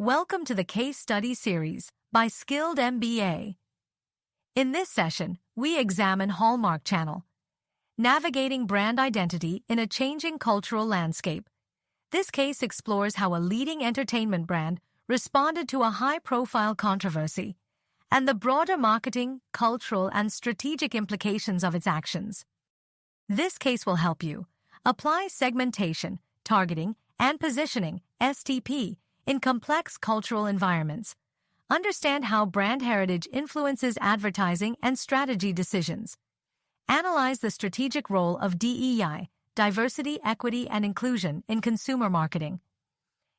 Welcome to the Case Study Series by Skilled MBA. In this session, we examine Hallmark Channel, navigating brand identity in a changing cultural landscape. This case explores how a leading entertainment brand responded to a high-profile controversy and the broader marketing, cultural, and strategic implications of its actions. This case will help you apply segmentation, targeting, and positioning (STP) in complex cultural environments. Understand how brand heritage influences advertising and strategy decisions. Analyze the strategic role of DEI, diversity, equity, and inclusion in consumer marketing.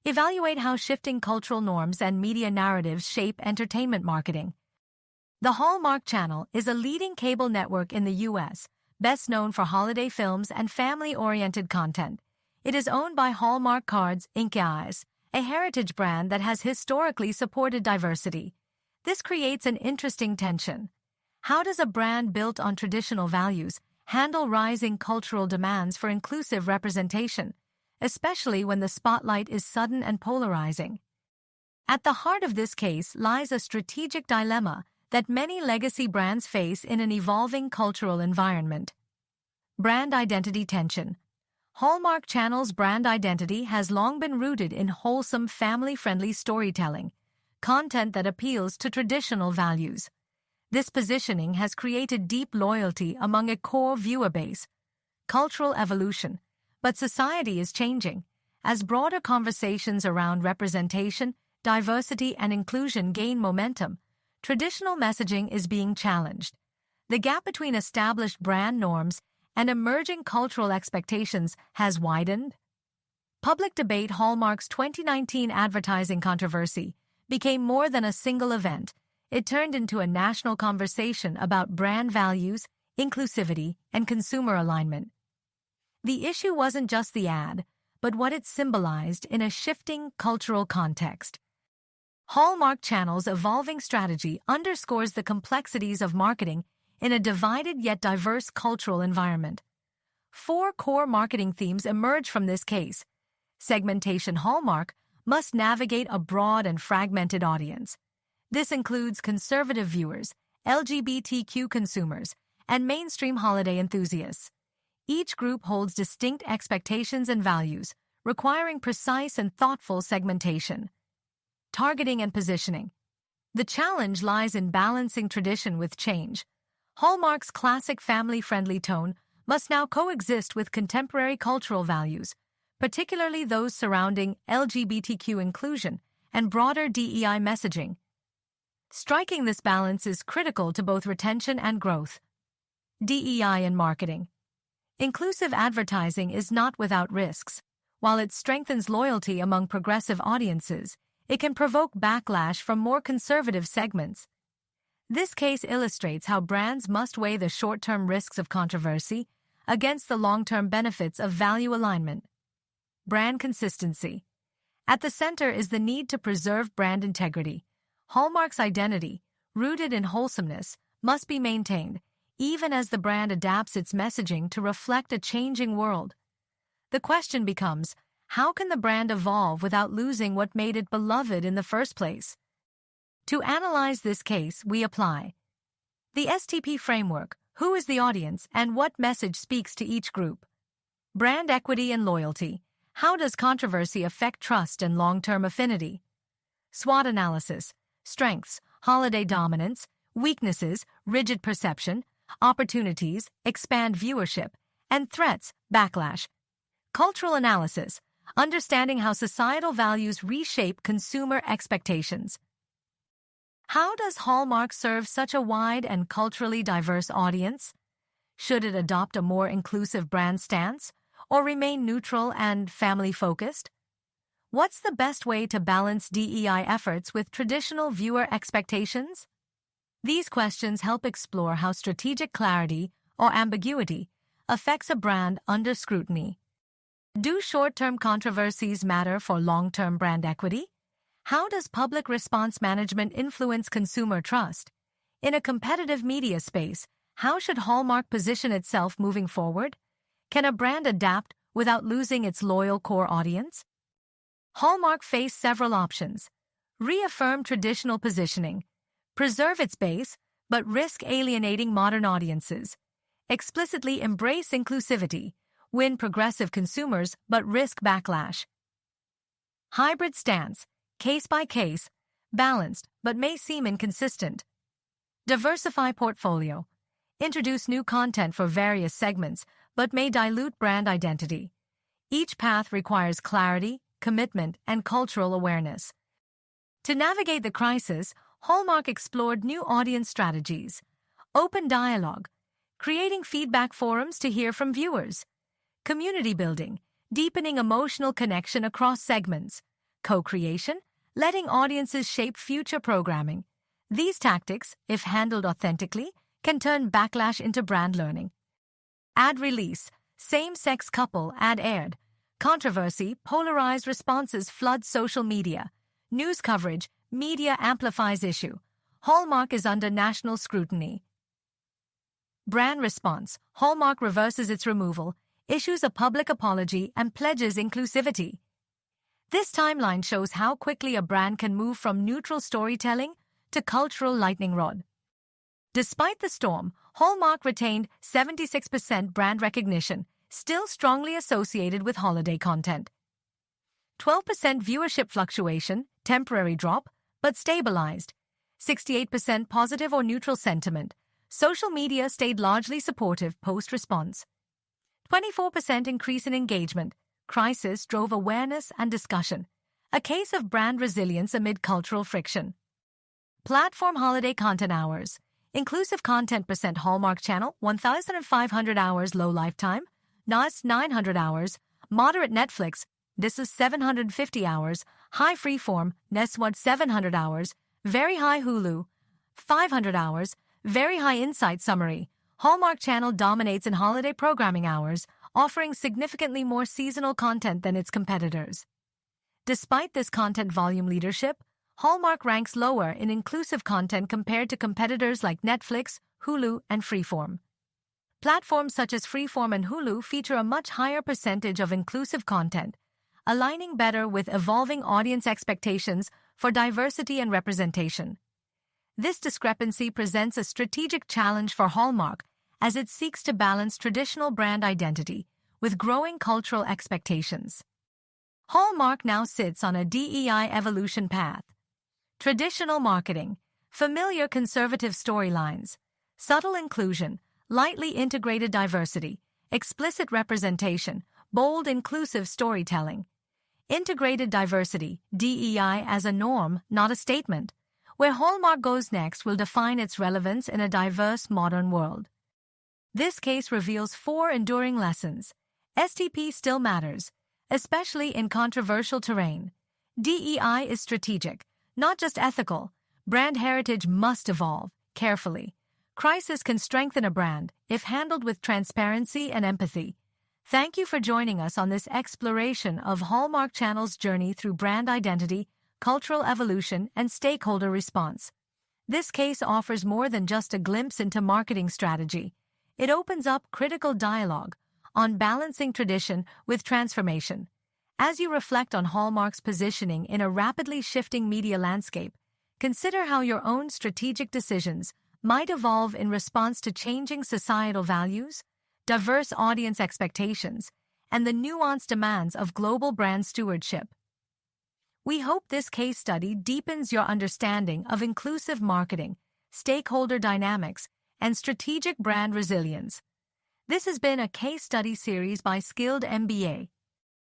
Evaluate how shifting cultural norms and media narratives shape entertainment marketing. The Hallmark Channel is a leading cable network in the U.S., best known for holiday films and family-oriented content. It is owned by Hallmark Cards, Inc., a heritage brand that has historically supported diversity. This creates an interesting tension. How does a brand built on traditional values handle rising cultural demands for inclusive representation, especially when the spotlight is sudden and polarizing? At the heart of this case lies a strategic dilemma that many legacy brands face in an evolving cultural environment. Brand identity tension. Hallmark Channel's brand identity has long been rooted in wholesome, family-friendly storytelling, content that appeals to traditional values. This positioning has created deep loyalty among a core viewer base. Cultural evolution. But society is changing. As broader conversations around representation, diversity, and inclusion gain momentum, traditional messaging is being challenged. The gap between established brand norms and emerging cultural expectations has widened. Public debate. Hallmark's 2019 advertising controversy became more than a single event. It turned into a national conversation about brand values, inclusivity, and consumer alignment. The issue wasn't just the ad, but what it symbolized in a shifting cultural context. Hallmark Channel's evolving strategy underscores the complexities of marketing in a divided yet diverse cultural environment. 4 core marketing themes emerge from this case. Segmentation. Hallmark must navigate a broad and fragmented audience. This includes conservative viewers, LGBTQ consumers, and mainstream holiday enthusiasts. Each group holds distinct expectations and values, requiring precise and thoughtful segmentation. Targeting and positioning. The challenge lies in balancing tradition with change. Hallmark's classic family-friendly tone must now coexist with contemporary cultural values, particularly those surrounding LGBTQ inclusion and broader DEI messaging. Striking this balance is critical to both retention and growth. DEI in marketing. Inclusive advertising is not without risks. While it strengthens loyalty among progressive audiences, it can provoke backlash from more conservative segments. This case illustrates how brands must weigh the short-term risks of controversy against the long-term benefits of value alignment. Brand consistency. At the center is the need to preserve brand integrity. Hallmark's identity, rooted in wholesomeness, must be maintained, even as the brand adapts its messaging to reflect a changing world. The question becomes, how can the brand evolve without losing what made it beloved in the first place? To analyze this case, we apply the STP framework: who is the audience and what message speaks to each group. Brand equity and loyalty: how does controversy affect trust and long-term affinity? SWOT analysis: strengths, holiday dominance; weaknesses, rigid perception; opportunities, expand viewership; and threats, backlash. Cultural analysis: understanding how societal values reshape consumer expectations. How does Hallmark serve such a wide and culturally diverse audience? Should it adopt a more inclusive brand stance, or remain neutral and family-focused? What's the best way to balance DEI efforts with traditional viewer expectations? These questions help explore how strategic clarity or ambiguity affects a brand under scrutiny. Do short-term controversies matter for long-term brand equity? How does public response management influence consumer trust? In a competitive media space, how should Hallmark position itself moving forward? Can a brand adapt without losing its loyal core audience? Hallmark faced several options. reaffirm traditional positioning, preserve its base, but risk alienating modern audiences, explicitly embrace inclusivity, win progressive consumers but risk backlash. Hybrid stance, case by case, balanced but may seem inconsistent. Diversify portfolio, introduce new content for various segments but may dilute brand identity. Each path requires clarity, commitment, and cultural awareness. To navigate the crisis, Hallmark explored new audience strategies, open dialogue, creating feedback forums to hear from viewers, community building, deepening emotional connection across segments, co-creation, letting audiences shape future programming. These tactics, if handled authentically, can turn backlash into brand learning. Ad release, same-sex couple ad aired, controversy, polarized responses flood social media, news coverage, media amplifies issue. Hallmark is under national scrutiny. Brand response, Hallmark reverses its removal, issues a public apology and pledges inclusivity. This timeline shows how quickly a brand can move from neutral storytelling to cultural lightning rod. Despite the storm, Hallmark retained 76% brand recognition, still strongly associated with holiday content. 12% viewership fluctuation, temporary drop, but stabilized. 68% positive or neutral sentiment. Social media stayed largely supportive post-response. 24% increase in engagement. Crisis drove awareness and discussion. A case of brand resilience amid cultural friction. Platform holiday content hours. Inclusive content % Hallmark Channel, 1,500 hours low lifetime. NAS, 900 hours. Moderate Netflix, this is 750 hours. High Freeform, Neswad 700 hours. Very high Hulu, 500 hours. Very high Insight Summary. Hallmark Channel dominates in holiday programming hours, offering significantly more seasonal content than its competitors. Despite this content volume leadership, Hallmark ranks lower in inclusive content compared to competitors like Netflix, Hulu, and Freeform. Platforms such as Freeform and Hulu feature a much higher percentage of inclusive content, aligning better with evolving audience expectations for diversity and representation. This discrepancy presents a strategic challenge for Hallmark as it seeks to balance traditional brand identity with growing cultural expectations. Hallmark now sits on a DEI evolution path. Traditional marketing, familiar conservative storylines, subtle inclusion, lightly integrated diversity, explicit representation, bold inclusive storytelling. Integrated diversity, DEI as a norm, not a statement. Where Hallmark goes next will define its relevance in a diverse modern world. This case reveals 4 enduring lessons. STP still matters, especially in controversial terrain. DEI is strategic, not just ethical. Brand heritage must evolve, carefully. Crisis can strengthen a brand if handled with transparency and empathy. Thank you for joining us on this exploration of Hallmark Channel's journey through brand identity, cultural evolution, and stakeholder response. This case offers more than just a glimpse into marketing strategy. It opens up critical dialogue on balancing tradition with transformation. As you reflect on Hallmark's positioning in a rapidly shifting media landscape, consider how your own strategic decisions might evolve in response to changing societal values, diverse audience expectations, and the nuanced demands of global brand stewardship. We hope this case study deepens your understanding of inclusive marketing, stakeholder dynamics, and strategic brand resilience. This has been a case study series by Skilled MBA.